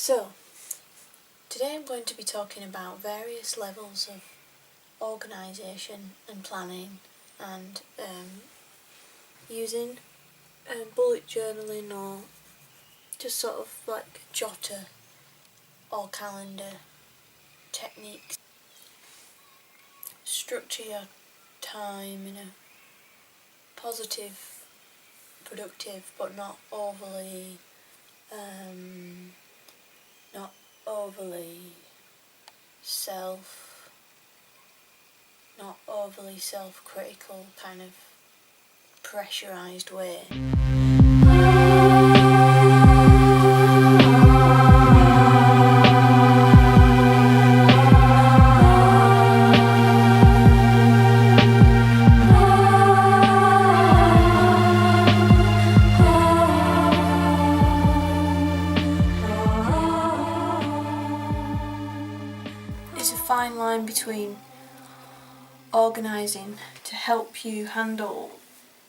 So, today I'm going to be talking about various levels of organisation and planning and using bullet journaling or just sort of like jotter or calendar techniques. Structure your time in a positive, productive but not overly not overly self-critical kind of pressurised way. It's a fine line between organising to help you handle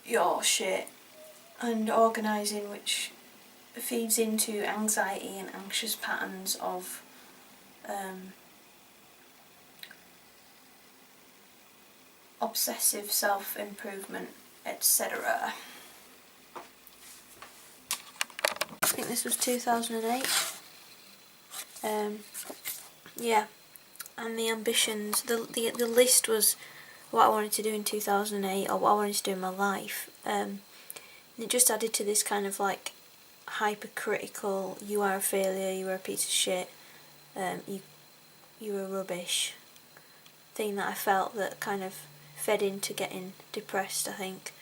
your shit and organising which feeds into anxiety and anxious patterns of obsessive self-improvement, etc. I think this was 2008. Yeah, and the ambitions, the list was what I wanted to do in 2008 or what I wanted to do in my life. And it just added to this kind of like hypercritical, you are a failure, you are a piece of shit, you are rubbish thing that I felt that kind of fed into getting depressed, I think.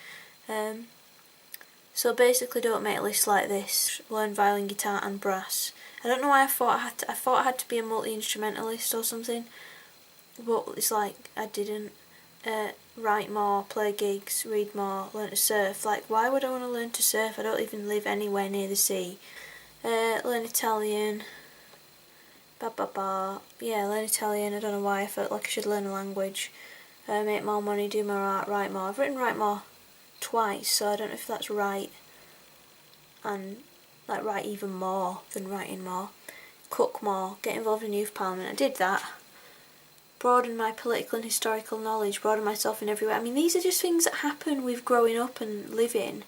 So basically don't make lists like this. Learn violin, guitar and brass. I don't know why I thought I had to be a multi-instrumentalist or something, but it's like I didn't. Write more, play gigs, read more, learn to surf. Like, why would I want to learn to surf? I don't even live anywhere near the sea. Learn Italian. Yeah, learn Italian. I don't know why I felt like I should learn a language. Make more money, do more art, write more. I've written write more twice, so I don't know if that's right. And like write even more than writing more. Cook more, get involved in youth parliament. I did that. Broaden my political and historical knowledge, broaden myself in every way. I mean, these are just things that happen with growing up and living,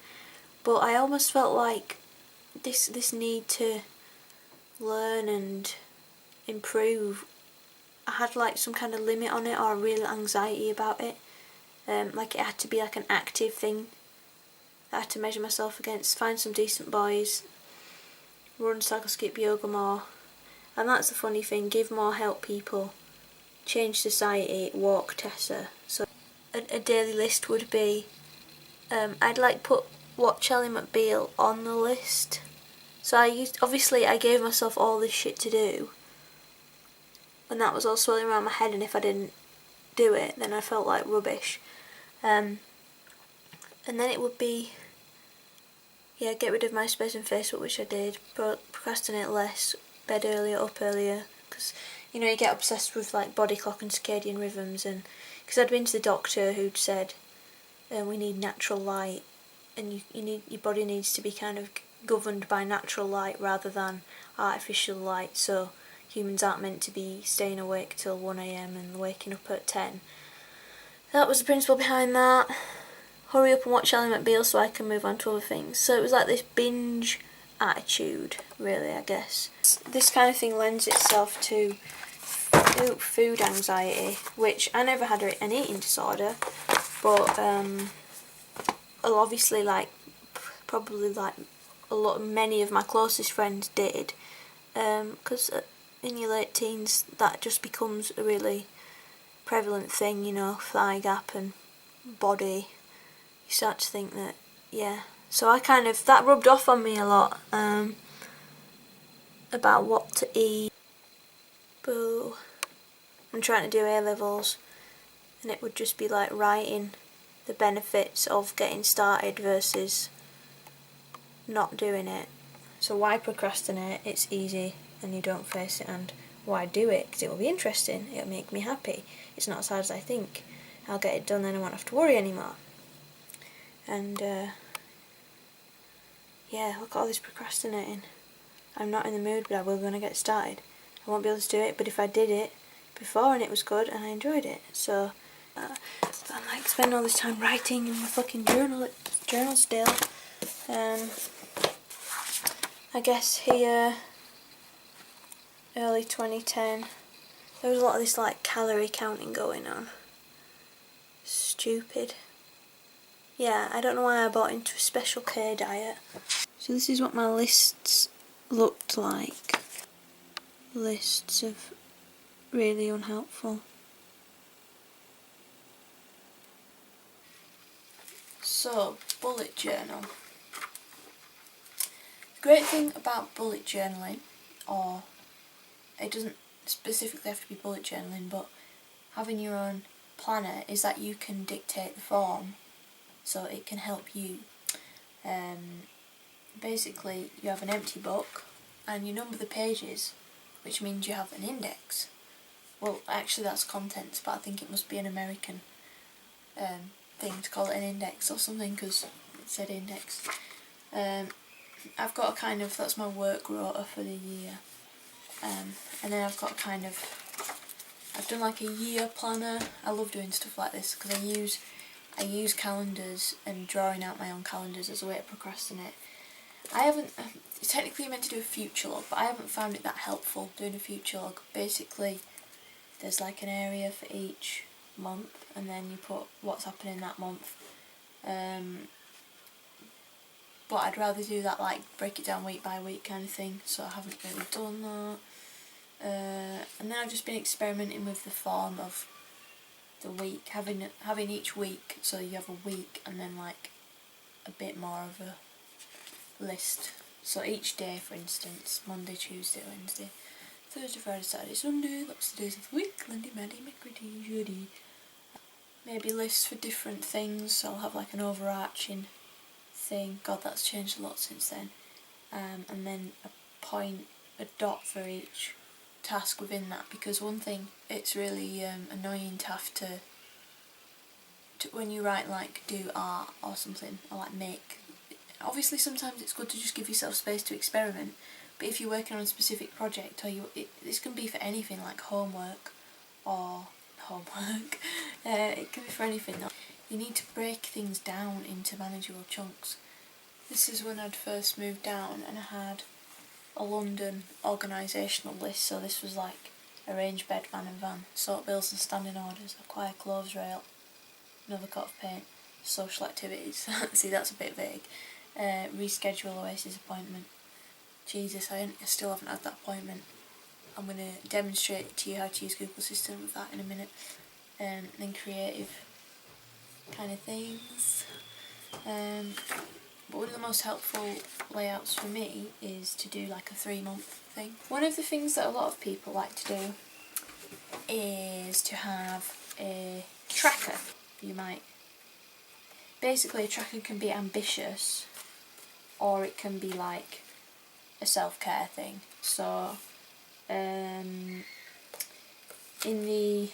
but I almost felt like this need to learn and improve, I had like some kind of limit on it or a real anxiety about it. Like it had to be like an active thing that I had to measure myself against, find some decent boys, run, cycle, skip, yoga more. And that's the funny thing, give more, help people, change society, walk Tessa. So a daily list would be, I'd like put watch Ally McBeal on the list. So obviously I gave myself all this shit to do, and that was all swirling around my head, and if I didn't do it then I felt like rubbish. And then it would be, yeah, get rid of MySpace and Facebook, which I did, procrastinate less, bed earlier, up earlier, because you know, you get obsessed with like body clock and circadian rhythms, and because I'd been to the doctor who'd said we need natural light, and your body needs to be kind of governed by natural light rather than artificial light. So humans aren't meant to be staying awake till 1 AM and waking up at 10. That was the principle behind that. Hurry up and watch Ally McBeal so I can move on to other things. So it was like this binge attitude, really, I guess. This kind of thing lends itself to food anxiety, which I never had an eating disorder, but obviously like probably like many of my closest friends did, because in your late teens that just becomes a really prevalent thing, you know, thigh gap and body. You start to think that, yeah. So I kind of, that rubbed off on me a lot, about what to eat. Boo. I'm trying to do A-levels, and it would just be like writing the benefits of getting started versus not doing it. So why procrastinate? It's easy and you don't face it, and why do it? Because it will be interesting, it'll make me happy. It's not as hard as I think. I'll get it done, then I won't have to worry anymore. And yeah, look at all this procrastinating. I'm not in the mood, but I will when I get started. I won't be able to do it, but if I did it before and it was good and I enjoyed it, so but I'm like spending all this time writing in my fucking journal still. I guess here, early 2010, there was a lot of this like calorie counting going on. Stupid. Yeah, I don't know why I bought into a Special K diet. So this is what my lists looked like. Lists of really unhelpful. So, bullet journal. The great thing about bullet journaling, or it doesn't specifically have to be bullet journaling, but having your own planner, is that you can dictate the form, so it can help you. Basically, you have an empty book and you number the pages, which means you have an index. Well, actually that's contents, but I think it must be an American thing to call it an index or something, because it said index. I've got a kind of, that's my work rota for the year, and then I've got a kind of, I've done like a year planner. I love doing stuff like this because I use calendars and drawing out my own calendars as a way to procrastinate. I haven't, technically you're meant to do a future log, but I haven't found it that helpful doing a future log. Basically, there's like an area for each month, and then you put what's happening that month. But I'd rather do that, like break it down week by week kind of thing, so I haven't really done that. And then I've just been experimenting with the form of the week, having each week, so you have a week and then like a bit more of a list. So each day, for instance, Monday, Tuesday, Wednesday, Thursday, Friday, Saturday, Sunday, that's the days of the week. Monday, Monday, Mercury, Judy. Maybe lists for different things, so I'll have like an overarching thing. God, that's changed a lot since then. And then a dot for each task within that, because one thing, it's really annoying to have to when you write like do art or something, or like make. Obviously sometimes it's good to just give yourself space to experiment, but if you're working on a specific project, or this can be for anything like homework, it can be for anything. You need to break things down into manageable chunks. This is when I'd first moved down and I had a London organisational list, so this was like arrange bed, van and van, sort bills and standing orders, acquire clothes rail, another coat of paint, social activities. See, that's a bit vague. Reschedule Oasis appointment. Jesus, I still haven't had that appointment. I'm going to demonstrate to you how to use Google Assistant with that in a minute. Then creative kind of things. But one of the most helpful layouts for me is to do like a 3-month thing. One of the things that a lot of people like to do is to have a tracker. Basically a tracker can be ambitious, or it can be like a self-care thing. So in the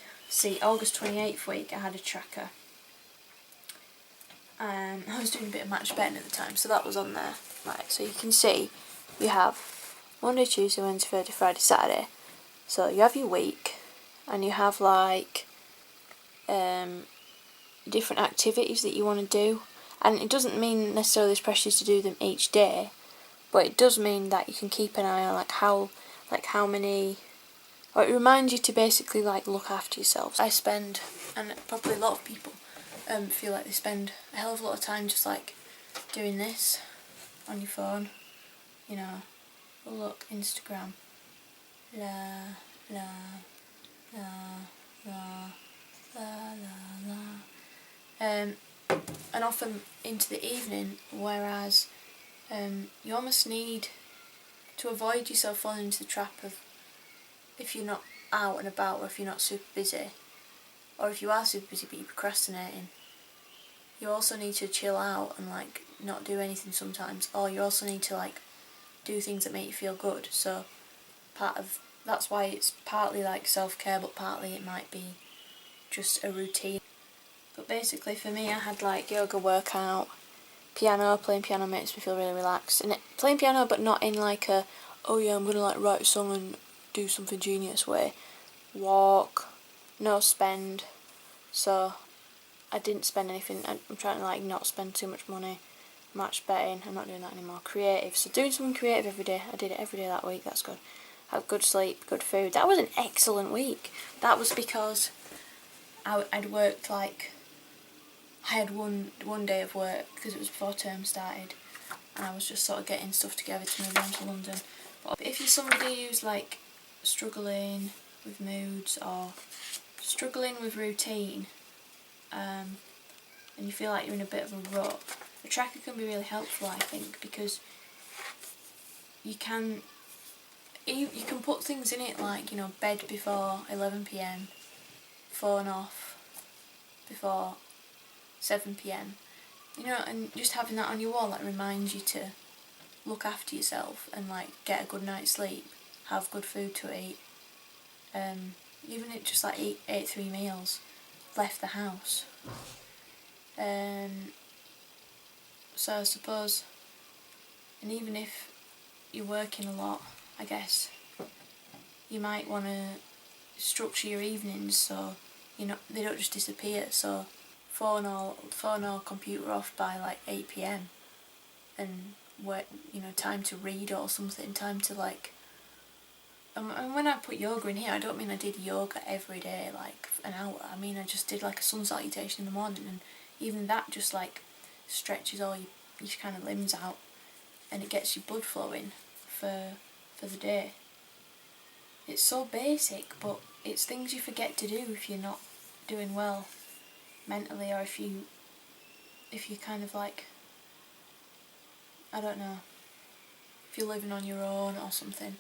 August 28th week I had a tracker. I was doing a bit of match betting at the time, so that was on there. Right, so you can see you have Monday, Tuesday, Wednesday, Thursday, Friday, Saturday. So you have your week, and you have like different activities that you want to do. And it doesn't mean necessarily there's pressures to do them each day, but it does mean that you can keep an eye on how many, or it reminds you to basically like look after yourself. I spend, and probably a lot of people feel like they spend a hell of a lot of time just like doing this on your phone, you know, look, Instagram, la la la la la la la, and often into the evening, whereas you almost need to avoid yourself falling into the trap of, if you're not out and about, or if you're not super busy, or if you are super busy but you're procrastinating, you also need to chill out and like not do anything sometimes, or you also need to like do things that make you feel good. So that's why it's partly like self-care, but partly it might be just a routine. But basically for me, I had like yoga workout, playing piano makes me feel really relaxed, and playing piano but not in like a oh yeah, I'm gonna like write a song and do something genius way. Walk, no spend. So I didn't spend anything. I'm trying to like not spend too much money. Match betting, I'm not doing that anymore. Creative, so doing something creative every day. I did it every day that week, that's good. Had good sleep, good food. That was an excellent week. That was because I'd worked like, I had one day of work because it was before term started, and I was just sort of getting stuff together to move down to London. But if you're somebody who's like struggling with moods or struggling with routine, and you feel like you're in a bit of a rut, a tracker can be really helpful, I think, because you can put things in it like, you know, bed before 11 p.m, phone off before 7 p.m, you know, and just having that on your wall that reminds you to look after yourself and like get a good night's sleep, have good food to eat, even if just like ate 3 meals, left the house. So I suppose, and even if you're working a lot, I guess you might want to structure your evenings so they don't just disappear. So phone or computer off by like 8 p.m, and work, time to read or something, time to like. And when I put yoga in here, I don't mean I did yoga every day like an hour. I mean I just did like a sun salutation in the morning, and even that just like stretches all your kind of limbs out, and it gets your blood flowing for the day. It's so basic, but it's things you forget to do if you're not doing well mentally, or if you kind of like, I don't know, if you're living on your own or something.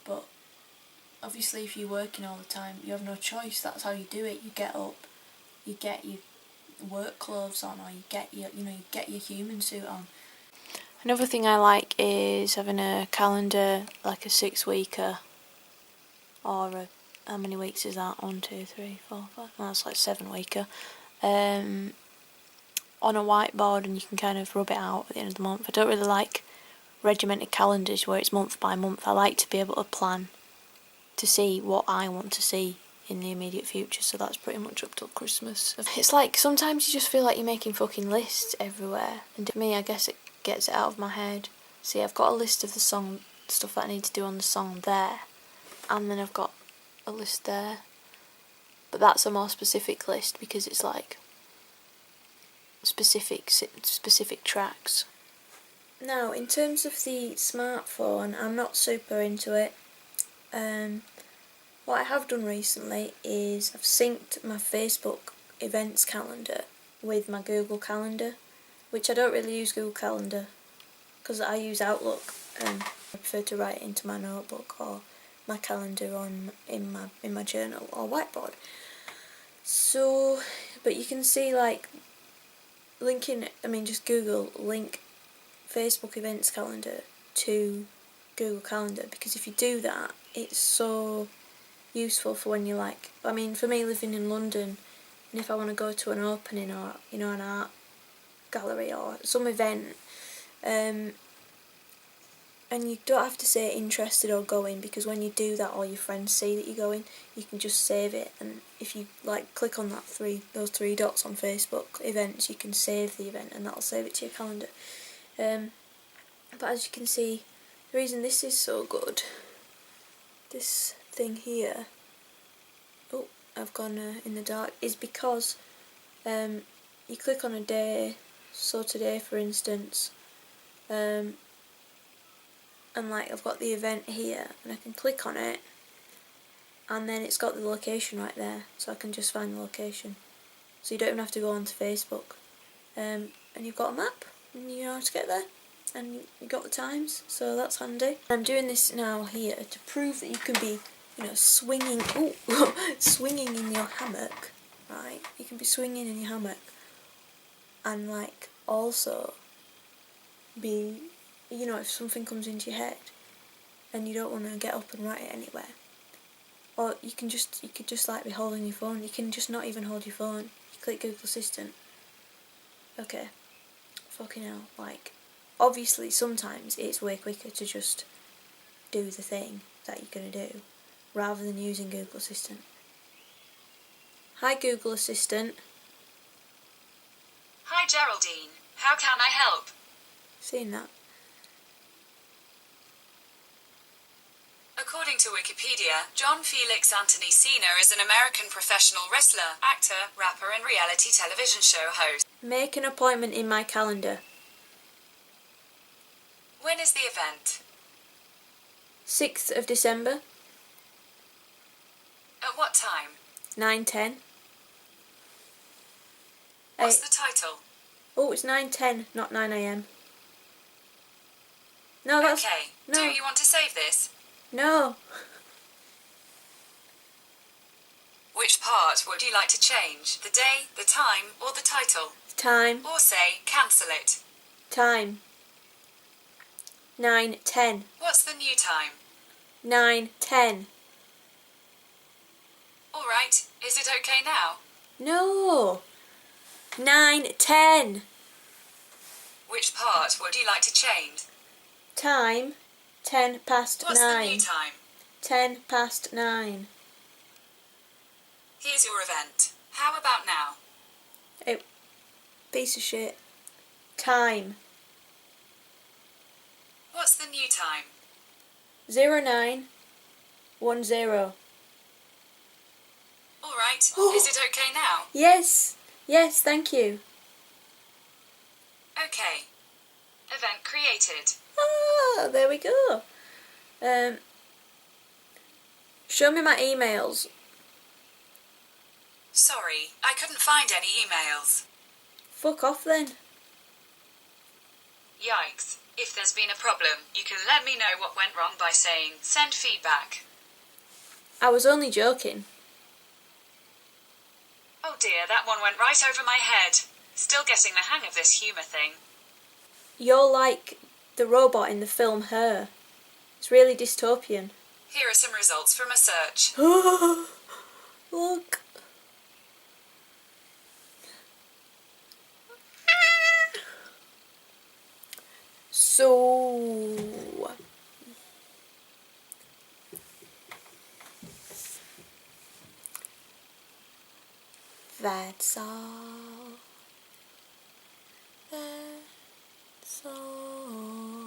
But obviously if you're working all the time, you have no choice. That's how you do it. You get up, you get your work clothes on, or you get your human suit on. Another thing I like is having a calendar, like a 6-weeker, or how many weeks is that? 1, 2, 3, 4, 5. Well, that's like 7-weeker. On a whiteboard, and you can kind of rub it out at the end of the month. I don't really like regimented calendars where it's month by month. I like to be able to plan to see what I want to see in the immediate future, so that's pretty much up till Christmas. It's like sometimes you just feel like you're making fucking lists everywhere, and to me I guess it gets it out of my head. See, I've got a list of the song stuff that I need to do on the song there, and then I've got a list there, but that's a more specific list because it's like specific tracks. Now, in terms of the smartphone, I'm not super into it. What I have done recently is I've synced my Facebook events calendar with my Google Calendar, which I don't really use Google Calendar because I use Outlook, and I prefer to write it into my notebook or my calendar in my journal or whiteboard. So, but you can see like just Google link Facebook events calendar to Google Calendar, because if you do that, it's so useful for when you're like, for me living in London, and if I want to go to an opening or an art gallery or some event, and you don't have to say interested or going, because when you do that all your friends see that you're going, you can just save it, and if you like click on those three dots on Facebook events, you can save the event and that'll save it to your calendar. But as you can see, the reason this is so good, this thing here, oh, I've gone in the dark, is because you click on a day, so today for instance, and like I've got the event here, and I can click on it, and then it's got the location right there, so I can just find the location. So you don't even have to go onto Facebook, and you've got a map, and you know how to get there, and you got the times, so that's handy. I'm doing this now here to prove that you can be, swinging, swinging in your hammock, right? You can be swinging in your hammock, and like also be, if something comes into your head and you don't want to get up and write it anywhere, or you could just like be holding your phone. You can just not even hold your phone. You click Google Assistant. Okay, fucking hell. Like, obviously sometimes it's way quicker to just do the thing that you're going to do, rather than using Google Assistant. Hi Google Assistant. Hi Geraldine, how can I help? Seen that? According to Wikipedia, John Felix Anthony Cena is an American professional wrestler, actor, rapper and reality television show host. Make an appointment in my calendar. When is the event? 6th of December, At what time? 9:10. What's the title? Oh, it's 9:10, not 9 a.m. No, that's... Okay, No. do you want to save this? No. Which part would you like to change? The day, the time, or the title? Time. Or say, cancel it. Time. 9:10. What's the new time? 9:10. Alright, is it okay now? No. 9:10. Which part would you like to change? Time. 10 past What's 9. the new time? 10 past 9. Here's your event. How about now? Piece of shit. Time. What's the new time? 0910. Alright, is it okay now? Yes. Yes, thank you. Okay. Event created. Ah, there we go. Show me my emails. Sorry, I couldn't find any emails. Fuck off then. Yikes. If there's been a problem, you can let me know what went wrong by saying, send feedback. I was only joking. Oh dear, that one went right over my head. Still getting the hang of this humour thing. You're like the robot in the film Her. It's really dystopian. Here are some results from a search. Look. So that's all. That's all.